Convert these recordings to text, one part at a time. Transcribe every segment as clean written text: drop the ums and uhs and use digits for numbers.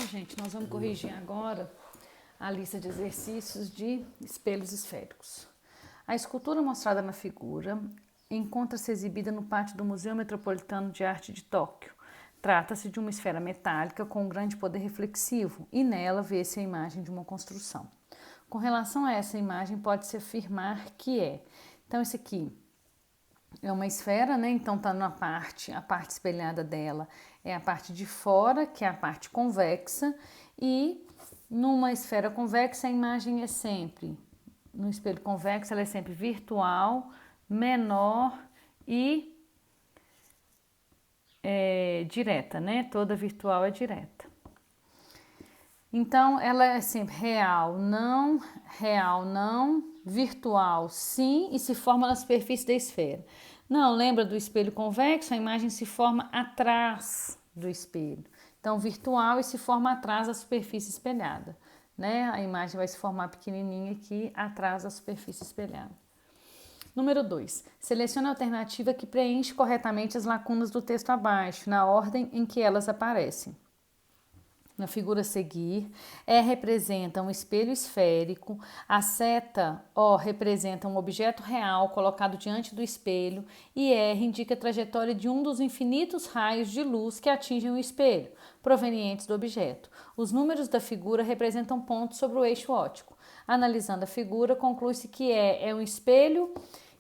gente? Nós vamos corrigir agora a lista de exercícios de espelhos esféricos. A escultura mostrada na figura encontra-se exibida no pátio do Museu Metropolitano de Arte de Tóquio. Trata-se de uma esfera metálica com um grande poder reflexivo e nela vê-se a imagem de uma construção. Com relação a essa imagem, pode-se afirmar que é. Então, esse aqui é uma esfera, né? Então tá a parte espelhada dela é a parte de fora, que é a parte convexa, e numa esfera convexa a imagem é sempre, no espelho convexo ela é sempre virtual, menor e direta, né? Toda virtual é direta. Então ela é sempre real, não, virtual, sim, e se forma na superfície da esfera. Não, lembra do espelho convexo? A imagem se forma atrás do espelho. Então, virtual e se forma atrás da superfície espelhada, né? A imagem vai se formar pequenininha aqui atrás da superfície espelhada. Número 2. Selecione a alternativa que preenche corretamente as lacunas do texto abaixo, na ordem em que elas aparecem. Na figura a seguir, E representa um espelho esférico, a seta O representa um objeto real colocado diante do espelho e R indica a trajetória de um dos infinitos raios de luz que atingem o espelho, provenientes do objeto. Os números da figura representam pontos sobre o eixo óptico. Analisando a figura, conclui-se que é um espelho.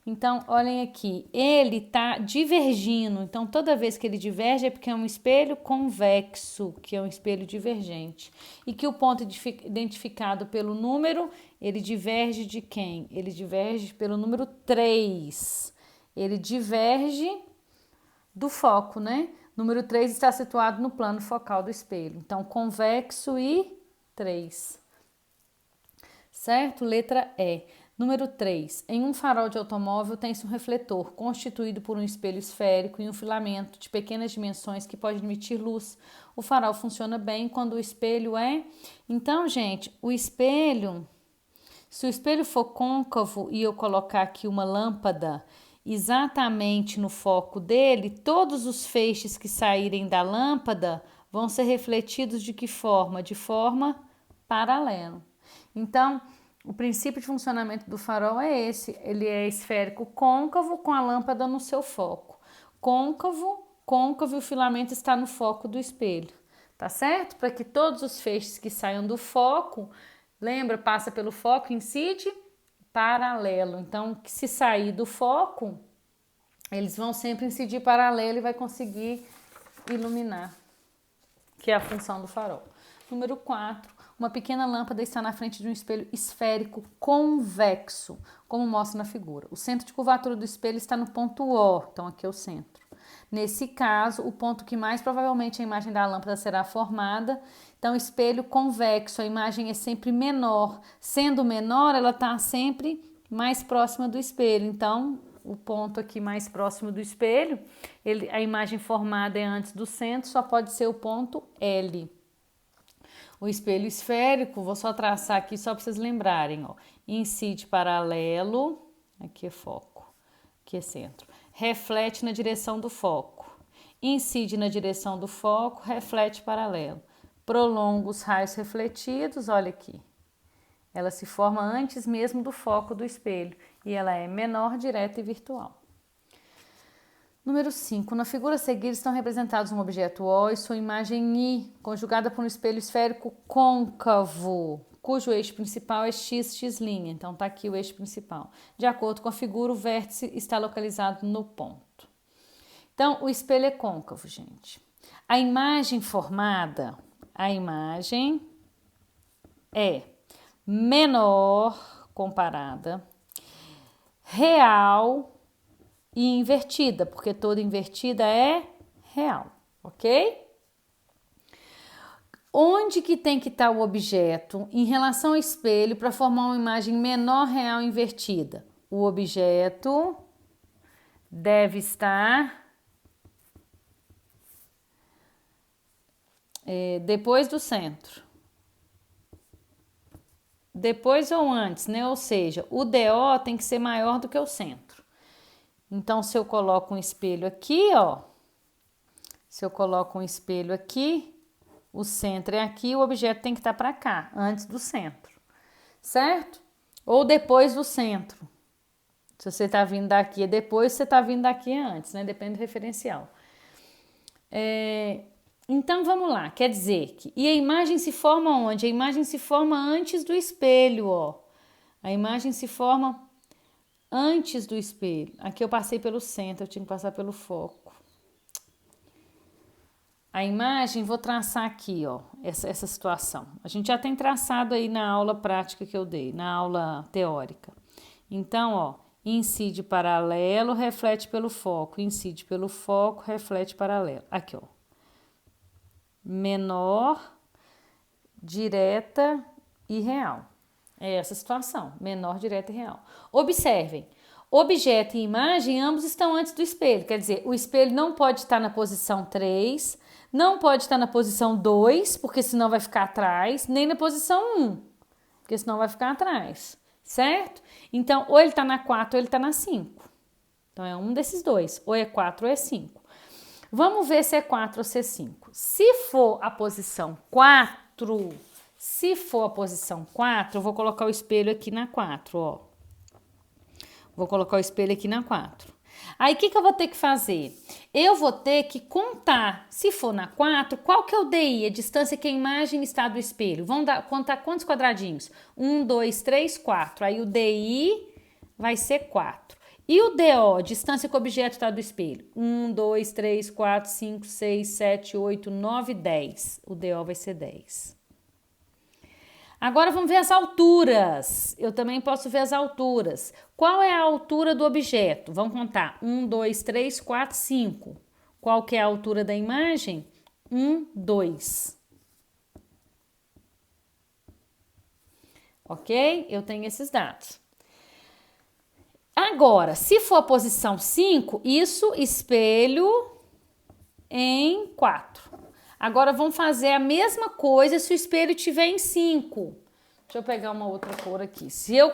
Então, olhem aqui, ele está divergindo. Então, toda vez que ele diverge é porque é um espelho convexo, que é um espelho divergente. E que o ponto identificado pelo número, ele diverge de quem? Ele diverge pelo número 3. Ele diverge do foco, né? Número 3 está situado no plano focal do espelho. Então, convexo e 3. Certo? Letra E. Número 3. Em um farol de automóvel tem-se um refletor constituído por um espelho esférico e um filamento de pequenas dimensões que pode emitir luz. O farol funciona bem quando o espelho é... Então, gente, o espelho... Se o espelho for côncavo e eu colocar aqui uma lâmpada exatamente no foco dele, todos os feixes que saírem da lâmpada vão ser refletidos de que forma? De forma paralela. Então, o princípio de funcionamento do farol é esse, ele é esférico côncavo com a lâmpada no seu foco. Côncavo e o filamento está no foco do espelho, tá certo? Para que todos os feixes que saiam do foco, lembra, passa pelo foco, incide paralelo. Então, se sair do foco, eles vão sempre incidir paralelo e vai conseguir iluminar, que é a função do farol. Número 4. Uma pequena lâmpada está na frente de um espelho esférico convexo, como mostra na figura. O centro de curvatura do espelho está no ponto O, então aqui é o centro. Nesse caso, o ponto que mais provavelmente a imagem da lâmpada será formada. Então, espelho convexo, a imagem é sempre menor. Sendo menor, ela está sempre mais próxima do espelho. Então, o ponto aqui mais próximo do espelho, a imagem formada é antes do centro, só pode ser o ponto L. O espelho esférico, vou só traçar aqui só para vocês lembrarem, ó. Incide paralelo, aqui é foco, aqui é centro. Reflete na direção do foco. Incide na direção do foco, reflete paralelo. Prolonga os raios refletidos, olha aqui. Ela se forma antes mesmo do foco do espelho e ela é menor, direta e virtual. Número 5. Na figura a seguir estão representados um objeto O e sua imagem I, conjugada por um espelho esférico côncavo, cujo eixo principal é x, x'. Então, está aqui o eixo principal. De acordo com a figura, o vértice está localizado no ponto. Então, o espelho é côncavo, gente. A imagem formada, é menor comparada, real e invertida, porque toda invertida é real, ok? Onde que tem que estar o objeto em relação ao espelho para formar uma imagem menor, real e invertida? O objeto deve estar depois do centro. Depois ou antes, né? Ou seja, o DO tem que ser maior do que o centro. Então, se eu coloco um espelho aqui, ó. Se eu coloco um espelho aqui, O centro é aqui, o objeto tem que estar para cá, antes do centro, certo? Ou depois do centro. Se você está vindo daqui é depois, se você está vindo daqui é antes, né? Depende do referencial. Então, vamos lá. Quer dizer que... E a imagem se forma onde? A imagem se forma antes do espelho, ó. A imagem se forma antes do espelho. Aqui eu passei pelo centro, eu tinha que passar pelo foco. A imagem, vou traçar aqui, ó, essa situação. A gente já tem traçado aí na aula prática que eu dei, na aula teórica. Então, ó, incide paralelo, reflete pelo foco. Incide pelo foco, reflete paralelo. Aqui, ó. Menor, direta e real. É essa situação, menor, direta e real. Observem, objeto e imagem ambos estão antes do espelho, quer dizer, o espelho não pode estar na posição 3, não pode estar na posição 2, porque senão vai ficar atrás, nem na posição 1, porque senão vai ficar atrás, certo? Então, ou ele está na 4 ou ele está na 5. Então, é um desses dois, ou é 4 ou é 5. Vamos ver se é 4 ou se é 5. Se for a posição 4, eu vou colocar o espelho aqui na 4, ó. Vou colocar o espelho aqui na 4. Aí, o que eu vou ter que fazer? Eu vou ter que contar, se for na 4, qual que é o DI, a distância que a imagem está do espelho. Vamos contar quantos quadradinhos? 1, 2, 3, 4. Aí, o DI vai ser 4. E o DO, distância que o objeto está do espelho? 1, 2, 3, 4, 5, 6, 7, 8, 9, 10. O DO vai ser 10. Agora vamos ver as alturas. Eu também posso ver as alturas. Qual é a altura do objeto? Vamos contar. 1, 2, 3, 4, 5. Qual que é a altura da imagem? 1, 2. Ok? Eu tenho esses dados. Agora, se for a posição 5, isso espelho em 4. Agora, vamos fazer a mesma coisa se o espelho estiver em 5. Deixa eu pegar uma outra cor aqui. Se eu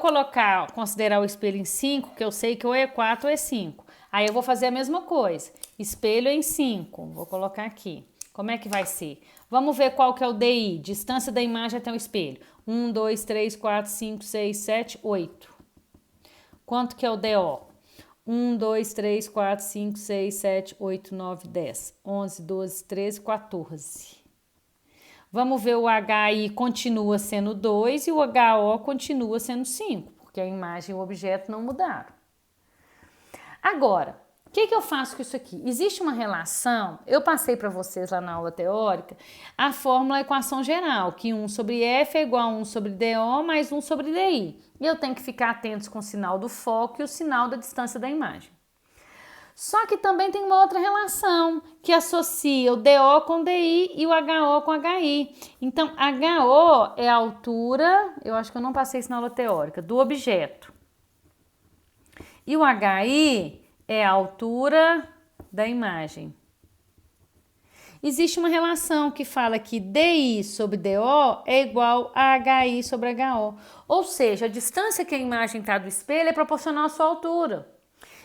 considerar o espelho em 5, que eu sei que ou é 4 ou é 5. Aí eu vou fazer a mesma coisa. Espelho em 5. Vou colocar aqui. Como é que vai ser? Vamos ver qual que é o DI, distância da imagem até o espelho. 1, 2, 3, 4, 5, 6, 7, 8. Quanto que é o DO? 1, 2, 3, 4, 5, 6, 7, 8, 9, 10, 11, 12, 13, 14. Vamos ver o HI continua sendo 2 e o HO continua sendo 5, porque a imagem e o objeto não mudaram. Agora, o que eu faço com isso aqui? Existe uma relação, eu passei para vocês lá na aula teórica, a fórmula, a equação geral, que 1 sobre F é igual a 1 sobre DO mais 1 sobre DI. E eu tenho que ficar atentos com o sinal do foco e o sinal da distância da imagem. Só que também tem uma outra relação, que associa o DO com DI e o HO com HI. Então, HO é a altura, eu acho que eu não passei isso na aula teórica, do objeto. E o HI é a altura da imagem. Existe uma relação que fala que DI sobre DO é igual a HI sobre HO. Ou seja, a distância que a imagem está do espelho é proporcional à sua altura.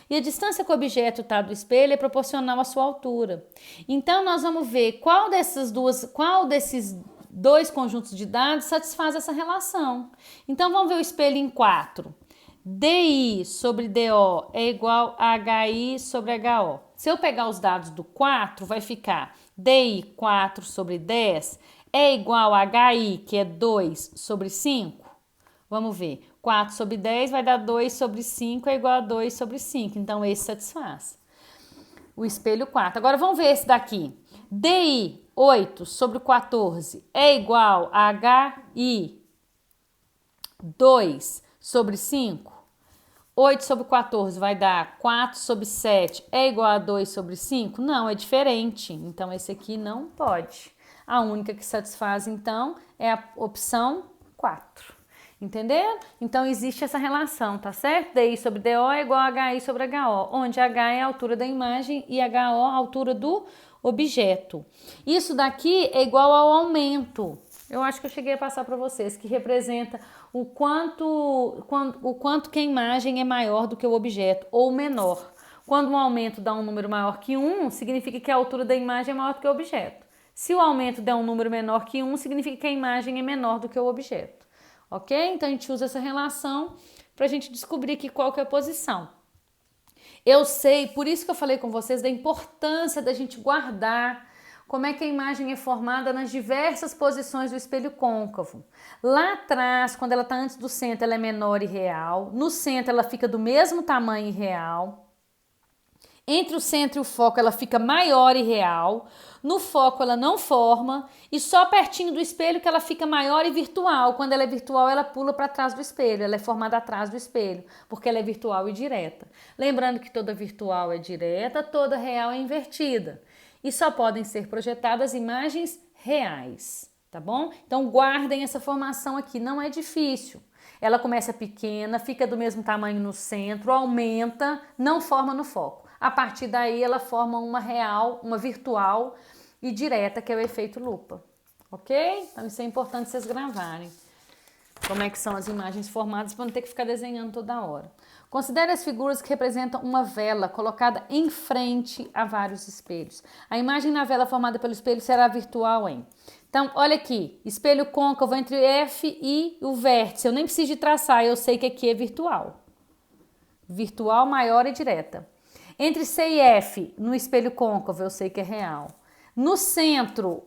E a distância que o objeto está do espelho é proporcional à sua altura. Então, nós vamos ver qual desses dois conjuntos de dados satisfaz essa relação. Então, vamos ver o espelho em 4. DI sobre DO é igual a HI sobre HO. Se eu pegar os dados do 4, vai ficar DI 4 sobre 10 é igual a HI, que é 2 sobre 5. Vamos ver. 4 sobre 10 vai dar 2 sobre 5 é igual a 2 sobre 5. Então, esse satisfaz. O espelho 4. Agora, vamos ver esse daqui. DI 8 sobre 14 é igual a HI 2 sobre 5. 8 sobre 14 vai dar 4 sobre 7 é igual a 2 sobre 5? Não, é diferente. Então, esse aqui não pode. A única que satisfaz, então, é a opção 4. Entenderam? Então, existe essa relação, tá certo? DI sobre DO é igual a HI sobre HO, onde H é a altura da imagem e HO a altura do objeto. Isso daqui é igual ao aumento. Eu acho que eu cheguei a passar para vocês, que representa o quanto que a imagem é maior do que o objeto, ou menor. Quando um aumento dá um número maior que 1, significa que a altura da imagem é maior do que o objeto. Se o aumento der um número menor que 1, significa que a imagem é menor do que o objeto. Ok? Então, a gente usa essa relação para a gente descobrir aqui qual que é a posição. Eu sei, por isso que eu falei com vocês da importância da gente guardar como é que a imagem é formada nas diversas posições do espelho côncavo. Lá atrás, quando ela está antes do centro, ela é menor e real. No centro, ela fica do mesmo tamanho e real. Entre o centro e o foco, ela fica maior e real. No foco, ela não forma. E só pertinho do espelho que ela fica maior e virtual. Quando ela é virtual, ela pula para trás do espelho. Ela é formada atrás do espelho, porque ela é virtual e direta. Lembrando que toda virtual é direta, toda real é invertida. E só podem ser projetadas imagens reais, tá bom? Então, guardem essa formação aqui, não é difícil. Ela começa pequena, fica do mesmo tamanho no centro, aumenta, não forma no foco. A partir daí, ela forma uma real, uma virtual e direta, que é o efeito lupa, ok? Então, isso é importante vocês gravarem. Como é que são as imagens formadas para não ter que ficar desenhando toda hora. Considere as figuras que representam uma vela colocada em frente a vários espelhos. A imagem na vela formada pelo espelho será virtual em... Então, olha aqui, espelho côncavo entre F e o vértice. Eu nem preciso de traçar, eu sei que aqui é virtual. Virtual, maior e direta. Entre C e F, no espelho côncavo, eu sei que é real. No centro,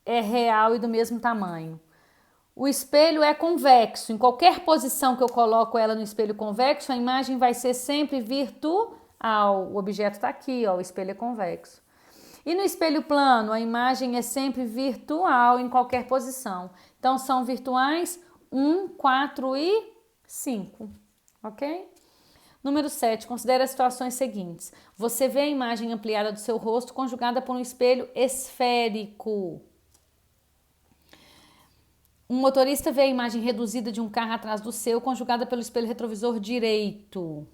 é real e do mesmo tamanho. O espelho é convexo. Em qualquer posição que eu coloco ela no espelho convexo, a imagem vai ser sempre virtual. O objeto está aqui, ó, o espelho é convexo. E no espelho plano, a imagem é sempre virtual em qualquer posição. Então, são virtuais 1, 4 e 5, ok? Número 7, considere as situações seguintes. Você vê a imagem ampliada do seu rosto conjugada por um espelho esférico. Um motorista vê a imagem reduzida de um carro atrás do seu, conjugada pelo espelho retrovisor direito.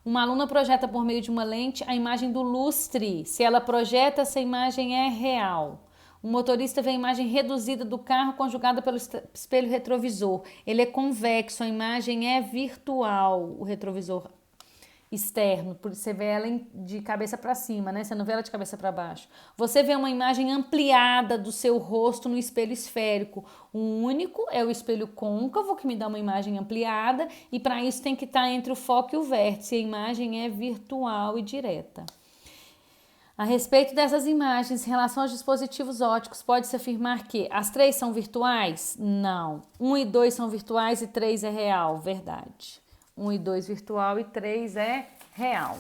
Uma aluna projeta por meio de uma lente a imagem do lustre. Se ela projeta, essa imagem é real. Um motorista vê a imagem reduzida do carro, conjugada pelo espelho retrovisor. Ele é convexo, a imagem é virtual, o retrovisor externo, por você vê ela de cabeça para cima, né? Você não vê ela de cabeça para baixo. Você vê uma imagem ampliada do seu rosto no espelho esférico. O único é o espelho côncavo, que me dá uma imagem ampliada, e para isso tem que estar entre o foco e o vértice. A imagem é virtual e direta. A respeito dessas imagens, em relação aos dispositivos ópticos, pode-se afirmar que as 3 são virtuais? Não. 1 e 2 são virtuais e 3 é real. Verdade. 1 e 2 virtual e 3 é real.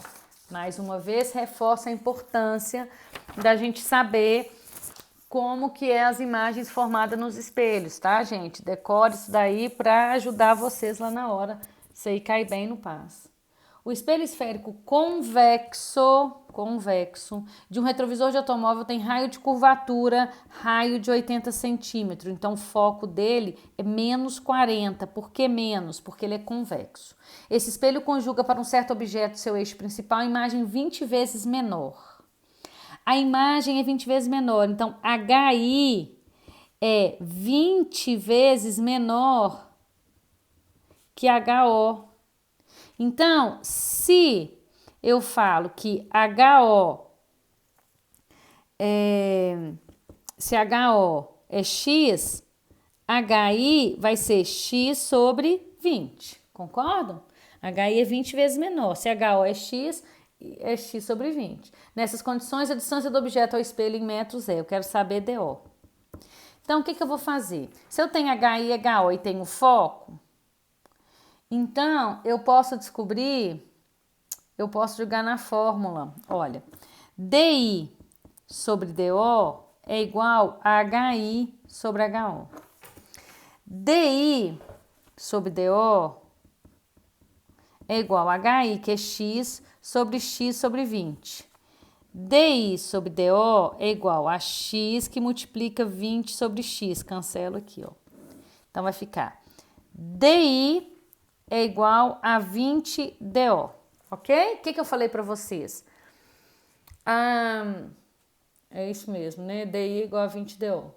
Mais uma vez, reforça a importância da gente saber como que é as imagens formadas nos espelhos, tá, gente? Decore isso daí para ajudar vocês lá na hora. Isso aí cai bem no passo. O espelho esférico convexo de um retrovisor de automóvel tem raio de curvatura, raio de 80 centímetros. Então, o foco dele é menos 40. Por que menos? Porque ele é convexo. Esse espelho conjuga para um certo objeto, seu eixo principal, a imagem 20 vezes menor. A imagem é 20 vezes menor. Então, HI é 20 vezes menor que HO. Então, se eu falo que se HO é X, HI vai ser X sobre 20, concordam? HI é 20 vezes menor, se HO é X sobre 20. Nessas condições, a distância do objeto ao espelho em metros eu quero saber DO. Então, o que eu vou fazer? Se eu tenho HI e HO e tenho foco, então, eu posso jogar na fórmula, olha, DI sobre DO é igual a HI sobre HO. DI sobre DO é igual a HI, que é X sobre 20. DI sobre DO é igual a X que multiplica 20 sobre X. Cancelo aqui, ó. Então, vai ficar DI é igual a 20 DO, ok? O que eu falei para vocês? É isso mesmo, né? DI é igual a 20 DO.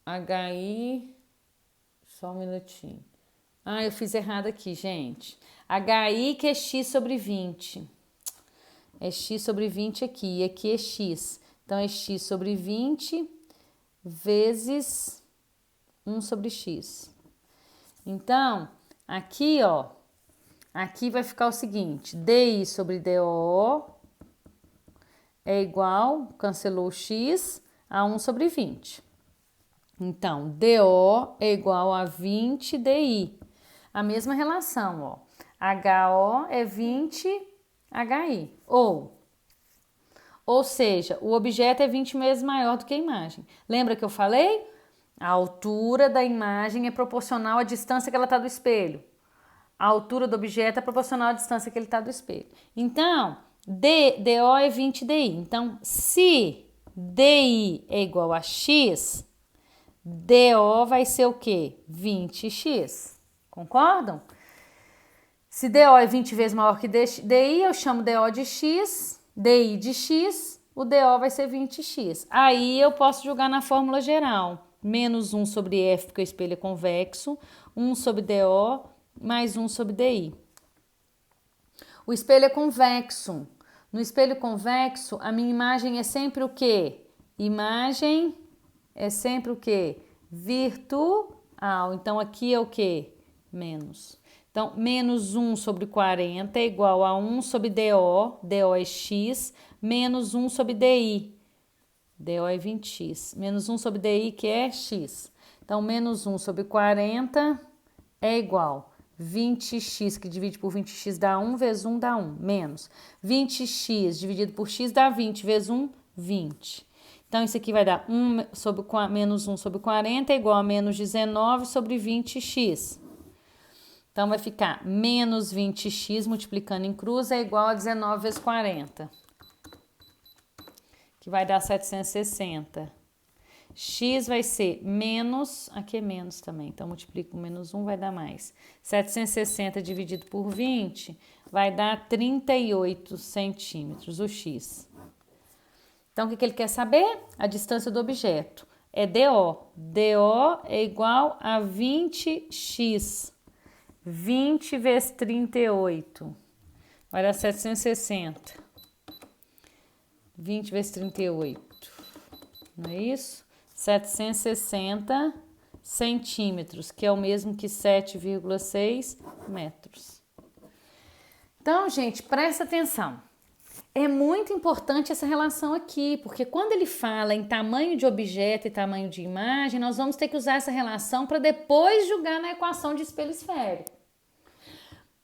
HI, só um minutinho. Eu fiz errado aqui, gente. HI que é X sobre 20. é x sobre 20 aqui, e aqui é x. Então, é x sobre 20 vezes 1 sobre x. Então, aqui, ó, aqui vai ficar o seguinte, di sobre do é igual, cancelou o x, a 1 sobre 20. Então, do é igual a 20 di. A mesma relação, ó. HO é 20 HI. Ou seja, o objeto é 20 vezes maior do que a imagem. Lembra que eu falei? A altura da imagem é proporcional à distância que ela está do espelho. A altura do objeto é proporcional à distância que ele está do espelho. Então, DO é 20 DI. Então, se DI é igual a X, DO vai ser o quê? 20x. Concordam? Se DO é 20 vezes maior que DI, eu chamo DO de X, DI de X, o DO vai ser 20x. Aí eu posso jogar na fórmula geral. Menos 1 sobre F, porque o espelho é convexo, 1 sobre DO, mais 1 sobre DI. O espelho é convexo. No espelho convexo, a minha imagem é sempre o quê? Imagem é sempre o quê? Virtual. Então, aqui é o quê? Menos. Então, menos 1 sobre 40 é igual a 1 sobre DO, DO é x, menos 1 sobre DI, DO é 20x, menos 1 sobre DI, que é x. Então, menos 1 sobre 40 é igual 20x, que divide por 20x dá 1, vezes 1 dá 1, menos 20x dividido por x dá 20, vezes 1, 20. Então, isso aqui vai dar menos 1 sobre 40 é igual a menos 19 sobre 20x. Então, vai ficar menos 20x multiplicando em cruz é igual a 19 vezes 40, que vai dar 760. X vai ser menos, aqui é menos também, então multiplica com menos 1, vai dar mais. 760 dividido por 20 vai dar 38 centímetros, o X. Então, o que ele quer saber? A distância do objeto. É DO. DO é igual a 20x. 20 vezes 38. Vai dar 760. 20 vezes 38. Não é isso? 760 centímetros, que é o mesmo que 7,6 metros. Então, gente, presta atenção. É muito importante essa relação aqui, porque quando ele fala em tamanho de objeto e tamanho de imagem, nós vamos ter que usar essa relação para depois julgar na equação de espelho esférico.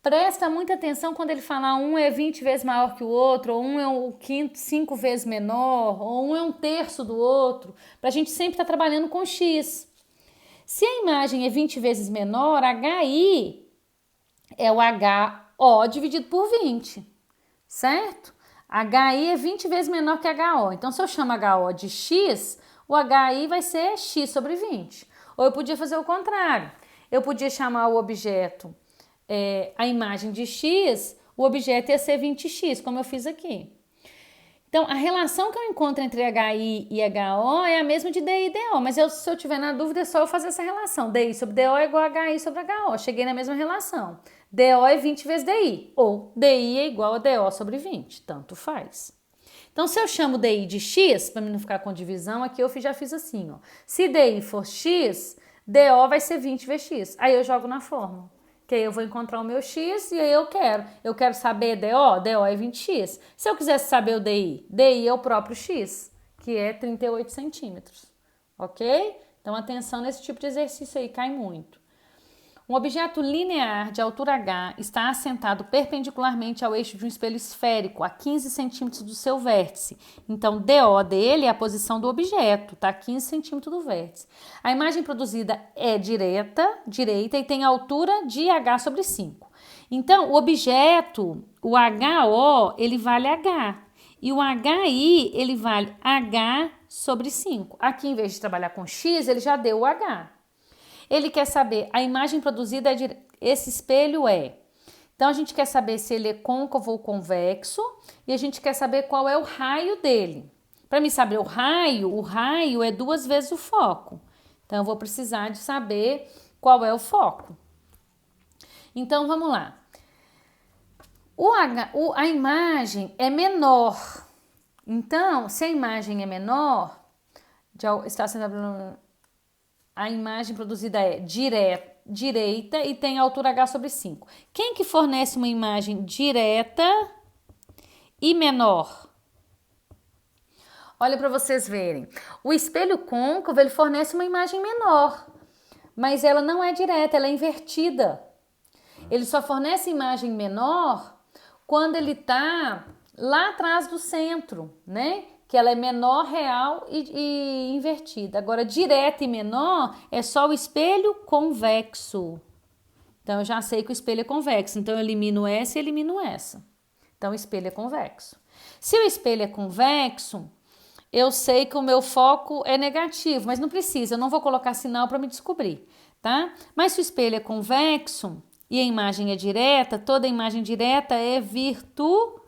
Presta muita atenção quando ele fala um é 20 vezes maior que o outro, ou um é o quinto 5 vezes menor, ou um é um terço do outro, para a gente sempre estar trabalhando com x. Se a imagem é 20 vezes menor, HI é o HO dividido por 20, certo? HI é 20 vezes menor que HO. Então, se eu chamo HO de x, o HI vai ser x sobre 20. Ou eu podia fazer o contrário. Eu podia chamar o objeto, a imagem de x, o objeto ia ser 20x, como eu fiz aqui. Então, a relação que eu encontro entre HI e HO é a mesma de DI e DO, mas se eu tiver na dúvida, é só eu fazer essa relação. DI sobre DO é igual a HI sobre HO. Cheguei na mesma relação. DO é 20 vezes DI, ou DI é igual a DO sobre 20, tanto faz. Então, se eu chamo DI de x, para não ficar com divisão, aqui eu já fiz assim, ó. Se DI for x, DO vai ser 20 vezes x. Aí eu jogo na fórmula. Que aí eu vou encontrar o meu x e aí eu quero saber DO, DO é 20x. Se eu quisesse saber o DI, DI é o próprio x, que é 38 centímetros, ok? Então, atenção nesse tipo de exercício aí, cai muito. Um objeto linear de altura h está assentado perpendicularmente ao eixo de um espelho esférico, a 15 centímetros do seu vértice. Então, DO dele é a posição do objeto, tá? 15 centímetros do vértice. A imagem produzida é direita e tem altura de h sobre 5. Então, o objeto, o HO, ele vale h. E o HI, ele vale h sobre 5. Aqui, em vez de trabalhar com x, ele já deu o h. Ele quer saber, a imagem produzida esse espelho é. Então, a gente quer saber se ele é côncavo ou convexo e a gente quer saber qual é o raio dele. Para mim saber o raio é 2 vezes o foco. Então, eu vou precisar de saber qual é o foco. Então, vamos lá. A imagem é menor. Então, se a imagem é menor, está sendo a imagem produzida é direita e tem altura H sobre 5. Quem que fornece uma imagem direta e menor? Olha para vocês verem. O espelho côncavo, ele fornece uma imagem menor, mas ela não é direta, ela é invertida. Ele só fornece imagem menor quando ele está lá atrás do centro, né? Que ela é menor, real e invertida. Agora, direta e menor é só o espelho convexo. Então, eu já sei que o espelho é convexo. Então, eu elimino essa e elimino essa. Então, o espelho é convexo. Se o espelho é convexo, eu sei que o meu foco é negativo, mas não precisa, eu não vou colocar sinal para me descobrir, tá? Mas se o espelho é convexo e a imagem é direta, toda imagem direta é virtual.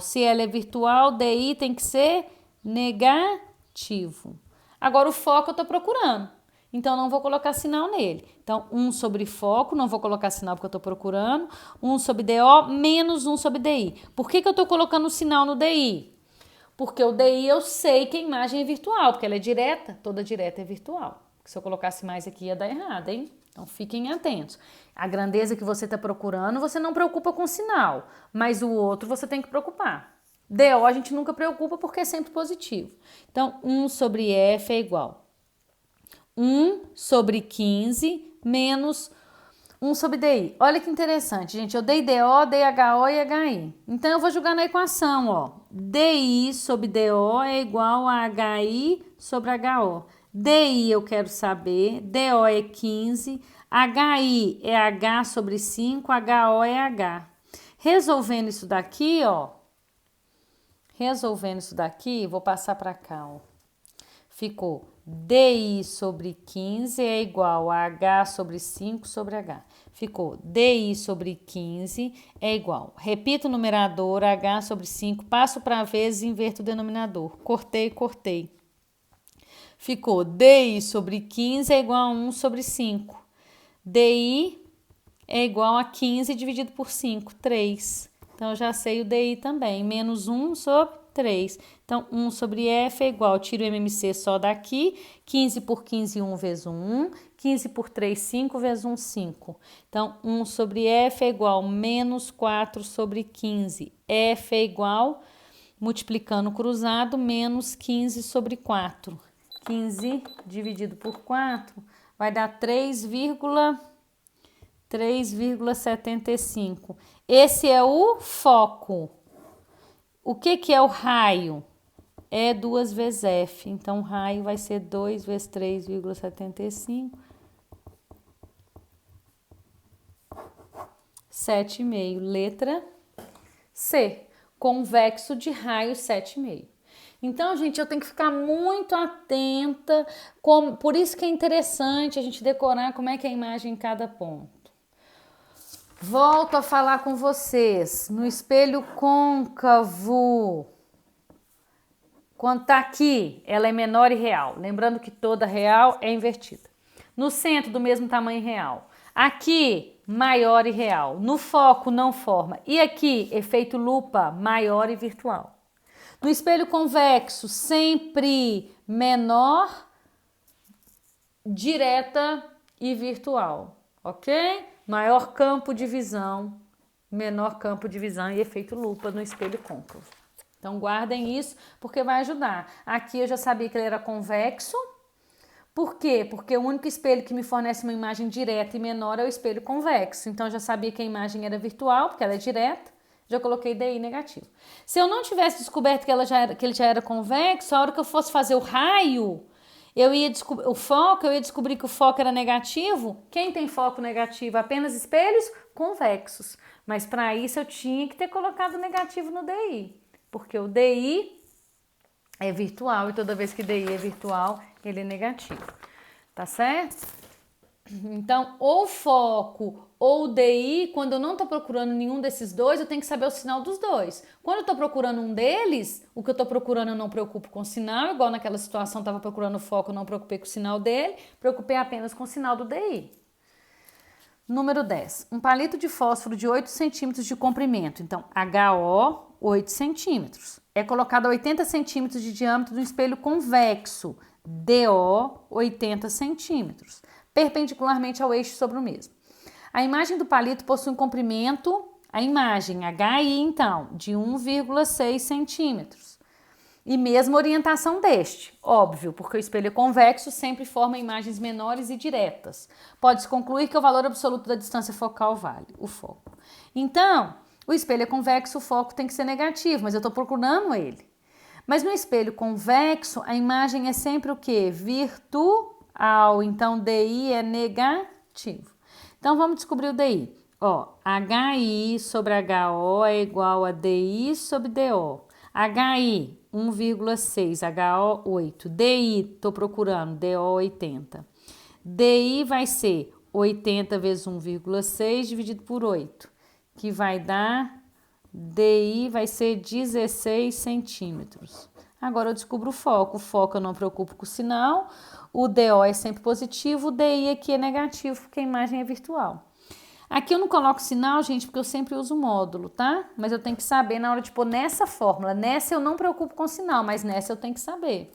Se ela é virtual, DI tem que ser negativo. Agora, o foco eu estou procurando, então não vou colocar sinal nele. Então, 1 sobre foco, não vou colocar sinal porque eu estou procurando. 1 sobre DO menos 1 sobre DI. Por que eu estou colocando o sinal no DI? Porque o DI eu sei que a imagem é virtual, porque ela é direta, toda direta é virtual. Se eu colocasse mais aqui ia dar errado, hein? Então fiquem atentos. A grandeza que você está procurando, você não preocupa com o sinal, mas o outro você tem que preocupar. DO a gente nunca preocupa porque é sempre positivo. Então 1 sobre F é igual 1 sobre 15 menos 1 sobre DI. Olha que interessante, gente. Eu dei DO, dei HO e HI. Então, eu vou jogar na equação, ó. DI sobre DO é igual a HI sobre HO. DI eu quero saber. DO é 15. HI é H sobre 5. HO é H. Resolvendo isso daqui, ó. Vou passar para cá, ó. Ficou DI sobre 15 é igual a H sobre 5 sobre H. Ficou DI sobre 15 é igual. Repito o numerador, H sobre 5, passo para vezes e inverto o denominador. Cortei. Ficou DI sobre 15 é igual a 1 sobre 5. DI é igual a 15 dividido por 5, 3. Então, eu já sei o DI também. Menos 1 sobre 3. Então, 1 sobre F é igual, tiro o MMC só daqui, 15 por 15, 1 vezes 1, 15 por 3, 5 vezes 1, 5. Então, 1 sobre F é igual menos 4 sobre 15. F é igual, multiplicando cruzado, menos 15 sobre 4. 15 dividido por 4 vai dar 3,75. Esse é o foco. O que é o raio? É 2 vezes F. Então, o raio vai ser 2 vezes 3,75. 7,5. Letra C. Convexo de raio 7,5. Então, gente, eu tenho que ficar muito atenta. Por isso que é interessante a gente decorar como é que é a imagem em cada ponto. Volto a falar com vocês. No espelho côncavo, quando está aqui, ela é menor e real. Lembrando que toda real é invertida. No centro, do mesmo tamanho real. Aqui, maior e real. No foco, não forma. E aqui, efeito lupa, maior e virtual. No espelho convexo, sempre menor, direta e virtual. Ok? Maior campo de visão, menor campo de visão e efeito lupa no espelho côncavo. Então, guardem isso, porque vai ajudar. Aqui eu já sabia que ele era convexo. Por quê? Porque o único espelho que me fornece uma imagem direta e menor é o espelho convexo. Então, eu já sabia que a imagem era virtual, porque ela é direta. Já coloquei DI negativo. Se eu não tivesse descoberto que ele já era convexo, a hora que eu fosse fazer o raio, eu ia descobrir que o foco era negativo. Quem tem foco negativo? Apenas espelhos convexos. Mas para isso eu tinha que ter colocado negativo no DI. Porque o DI é virtual e toda vez que DI é virtual, ele é negativo. Tá certo? Então, ou foco ou DI, quando eu não estou procurando nenhum desses dois, eu tenho que saber o sinal dos dois. Quando eu estou procurando um deles, o que eu estou procurando eu não preocupo com o sinal, igual naquela situação estava procurando o foco, eu não preocupei com o sinal dele, preocupei apenas com o sinal do DI. Número 10. Um palito de fósforo de 8 centímetros de comprimento, então HO 8 centímetros. É colocado a 80 centímetros de diâmetro do espelho convexo, DO 80 centímetros, perpendicularmente ao eixo sobre o mesmo. A imagem do palito possui um comprimento, a imagem HI, então, de 1,6 centímetros. E mesma orientação deste, óbvio, porque o espelho convexo sempre forma imagens menores e diretas. Pode-se concluir que o valor absoluto da distância focal vale o foco. Então, o espelho é convexo, o foco tem que ser negativo, mas eu estou procurando ele. Mas no espelho convexo, a imagem é sempre o quê? Virtual, então DI é negativo. Então, vamos descobrir o DI. Ó, HI sobre HO é igual a DI sobre DO. HI, 1,6, HO, 8. DI, estou procurando, DO, 80. DI vai ser 80 vezes 1,6 dividido por 8, que vai dar, DI vai ser 16 centímetros. Agora eu descubro o foco. O foco eu não me preocupo com o sinal, o DO é sempre positivo, o DI aqui é negativo, porque a imagem é virtual. Aqui eu não coloco sinal, gente, porque eu sempre uso módulo, tá? Mas eu tenho que saber na hora de pôr nessa fórmula. Nessa eu não me preocupo com sinal, mas nessa eu tenho que saber.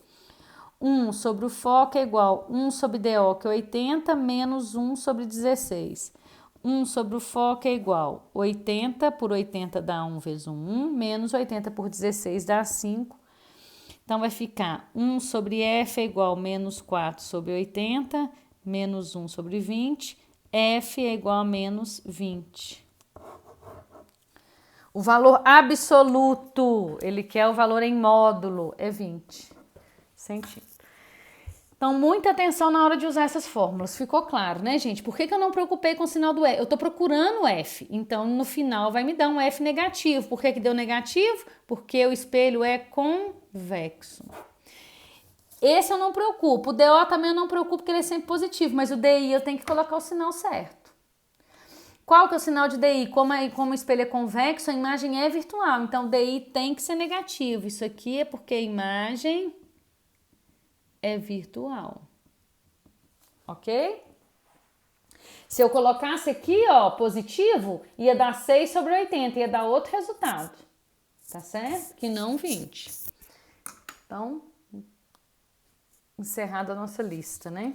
1 sobre o foco é igual a 1 sobre DO, que é 80, menos 1 sobre 16. 1 sobre o foco é igual a 80 por 80 dá 1 vezes 1, menos 80 por 16 dá 5. Então, vai ficar 1 sobre F é igual a menos 4 sobre 80, menos 1 sobre 20. F é igual a menos 20. O valor absoluto, ele quer o valor em módulo, é 20 centímetros. Então, muita atenção na hora de usar essas fórmulas. Ficou claro, né, gente? Por que eu não preocupei com o sinal do F? Eu estou procurando o F. Então, no final, vai me dar um F negativo. Por que deu negativo? Porque o espelho é convexo. Esse eu não preocupo. O DO também eu não preocupo, porque ele é sempre positivo. Mas o DI eu tenho que colocar o sinal certo. Qual que é o sinal de DI? Como o espelho é convexo, a imagem é virtual. Então, DI tem que ser negativo. Isso aqui é porque a imagem é virtual. Ok? Se eu colocasse aqui, ó, positivo, ia dar 6 sobre 80. Ia dar outro resultado. Tá certo? Que não 20. Então, encerrada a nossa lista, né?